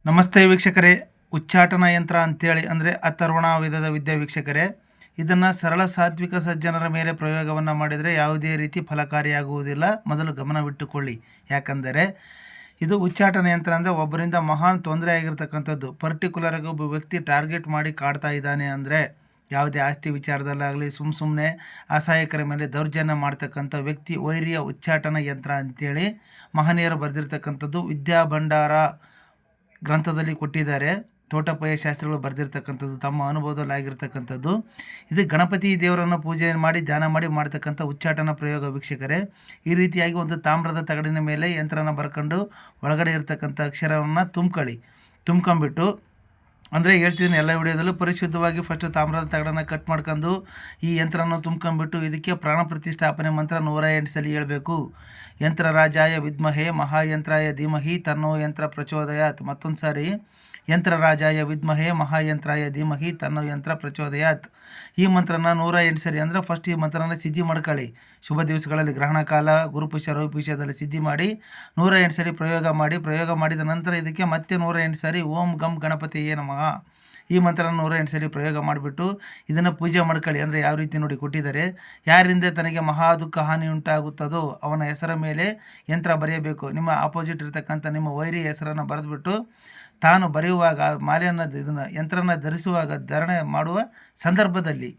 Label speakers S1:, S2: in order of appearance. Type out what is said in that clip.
S1: ನಮಸ್ತೆ ವೀಕ್ಷಕರೇ. ಉಚ್ಚಾಟನ ಯಂತ್ರ ಅಂತೇಳಿ ಅಂದರೆ ಅಥರ್ವಣ ವೇದದ ವಿದ್ಯಾ ವೀಕ್ಷಕರೇ, ಇದನ್ನು ಸರಳ ಸಾತ್ವಿಕ ಸಜ್ಜನರ ಮೇಲೆ ಪ್ರಯೋಗವನ್ನು ಮಾಡಿದರೆ ಯಾವುದೇ ರೀತಿ ಫಲಕಾರಿಯಾಗುವುದಿಲ್ಲ. ಮೊದಲು ಗಮನವಿಟ್ಟುಕೊಳ್ಳಿ. ಯಾಕಂದರೆ ಇದು ಉಚ್ಚಾಟನ ಯಂತ್ರ ಅಂದರೆ ಒಬ್ಬರಿಂದ ಮಹಾನ್ ತೊಂದರೆ ಆಗಿರ್ತಕ್ಕಂಥದ್ದು. ಪರ್ಟಿಕ್ಯುಲರಾಗಿ ಒಬ್ಬ ವ್ಯಕ್ತಿ ಟಾರ್ಗೆಟ್ ಮಾಡಿ ಕಾಡ್ತಾ ಇದ್ದಾನೆ ಅಂದರೆ, ಯಾವುದೇ ಆಸ್ತಿ ವಿಚಾರದಲ್ಲಾಗಲಿ ಸುಮ್ಮನೆ ಅಸಹಾಯಕರ ಮೇಲೆ ದೌರ್ಜನ್ಯ ಮಾಡ್ತಕ್ಕಂಥ ವ್ಯಕ್ತಿ ವೈರಿಯ ಉಚ್ಚಾಟನ ಯಂತ್ರ ಅಂತೇಳಿ ಮಹನೀಯರು ಬರೆದಿರ್ತಕ್ಕಂಥದ್ದು ವಿದ್ಯಾ ಭಂಡಾರ ಗ್ರಂಥದಲ್ಲಿ ಕೊಟ್ಟಿದ್ದಾರೆ. ತೋಟಪಯ್ಯ ಶಾಸ್ತ್ರಿಗಳು ಬರೆದಿರ್ತಕ್ಕಂಥದ್ದು, ತಮ್ಮ ಅನುಭವದಲ್ಲಿ ಆಗಿರ್ತಕ್ಕಂಥದ್ದು. ಇದು ಗಣಪತಿ ದೇವರನ್ನು ಪೂಜೆ ಮಾಡಿ ಧ್ಯಾನ ಮಾಡಿ ಮಾಡ್ತಕ್ಕಂಥ ಉಚ್ಚಾಟನ ಪ್ರಯೋಗ ವೀಕ್ಷಕರೇ. ಈ ರೀತಿಯಾಗಿ ಒಂದು ತಾಮ್ರದ ತಗಡಿನ ಮೇಲೆ ಯಂತ್ರನ ಬರ್ಕೊಂಡು ಒಳಗಡೆ ಇರ್ತಕ್ಕಂಥ ಅಕ್ಷರವನ್ನು ತುಂಬ್ಕೊಂಬಿಟ್ಟು, ಅಂದರೆ ಹೇಳ್ತಿದ್ದೀನಿ ಎಲ್ಲ ವಿಡಿಯೋದಲ್ಲೂ ಪರಿಶುದ್ಧವಾಗಿ ಫಸ್ಟು ತಾಮ್ರದ ತಗಡನ್ನು ಕಟ್ ಮಾಡ್ಕೊಂಡು ಈ ಯಂತ್ರನ ತುಂಬ್ಕೊಂಬಿಟ್ಟು ಇದಕ್ಕೆ ಪ್ರಾಣ ಪ್ರತಿಷ್ಠಾಪನೆ ಮಂತ್ರ 108 ಸಲ ಹೇಳಬೇಕು. ಯಂತ್ರ ರಾಜಾಯ ವಿದ್ಮಹೇ ಮಹಾಯಂತ್ರಾಯ ಧೀಮಹಿ ತನ್ನೋ ಯಂತ್ರ ಪ್ರಚೋದಯಾತ್. ಮತ್ತೊಂದು ಸಾರಿ, ಯಂತ್ರ ರಾಜಾಯ ವಿದ್ಮಹೇ ಮಹಾಯಂತ್ರಾಯ ಧೀಮಹಿ ತನ್ನೋ ಯಂತ್ರ ಪ್ರಚೋದಯಾತ್. ಈ ಮಂತ್ರನ 108 ಸರಿ, ಅಂದರೆ ಫಸ್ಟ್ ಈ ಮಂತ್ರನ ಸಿದ್ಧಿ ಮಾಡ್ಕೊಳ್ಳಿ. ಶುಭ ದಿವಸಗಳಲ್ಲಿ ಗ್ರಹಣ ಕಾಲ, ಗುರುಪುಷ್ಯ ರವಿಪುಷ್ಯದಲ್ಲಿ ಸಿದ್ಧಿ ಮಾಡಿ 108 ಸರಿ ಪ್ರಯೋಗ ಮಾಡಿದ ನಂತರ ಇದಕ್ಕೆ ಮತ್ತೆ 108 ಸಾರಿ ಓಂ ಗಂ ಗಣಪತಿಯೇ ನಮಃ ಈ ಮಂತ್ರನ 108 ಸರಿ ಪ್ರಯೋಗ ಮಾಡಿಬಿಟ್ಟು ಇದನ್ನು ಪೂಜೆ ಮಾಡ್ಕೊಳ್ಳಿ. ಅಂದರೆ ಯಾವ ರೀತಿ ನೋಡಿ ಕೊಟ್ಟಿದ್ದಾರೆ. ಯಾರಿಂದ ತನಗೆ ಮಹಾ ದುಃಖ ಹಾನಿ ಉಂಟಾಗುತ್ತದೋ ಅವನ ಹೆಸರ ಮೇಲೆ ಯಂತ್ರ ಬರೆಯಬೇಕು. ನಿಮ್ಮ ಆಪೋಸಿಟ್ ಇರತಕ್ಕಂಥ ನಿಮ್ಮ ವೈರಿ ಹೆಸರನ್ನು ಬರೆದುಬಿಟ್ಟು ತಾನು ಬರೆಯುವಾಗ ಮಾಲೆಯನ್ನು ಯಂತ್ರನ ಧರಿಸುವಾಗ ಧಾರಣೆ ಮಾಡುವ ಸಂದರ್ಭದಲ್ಲಿ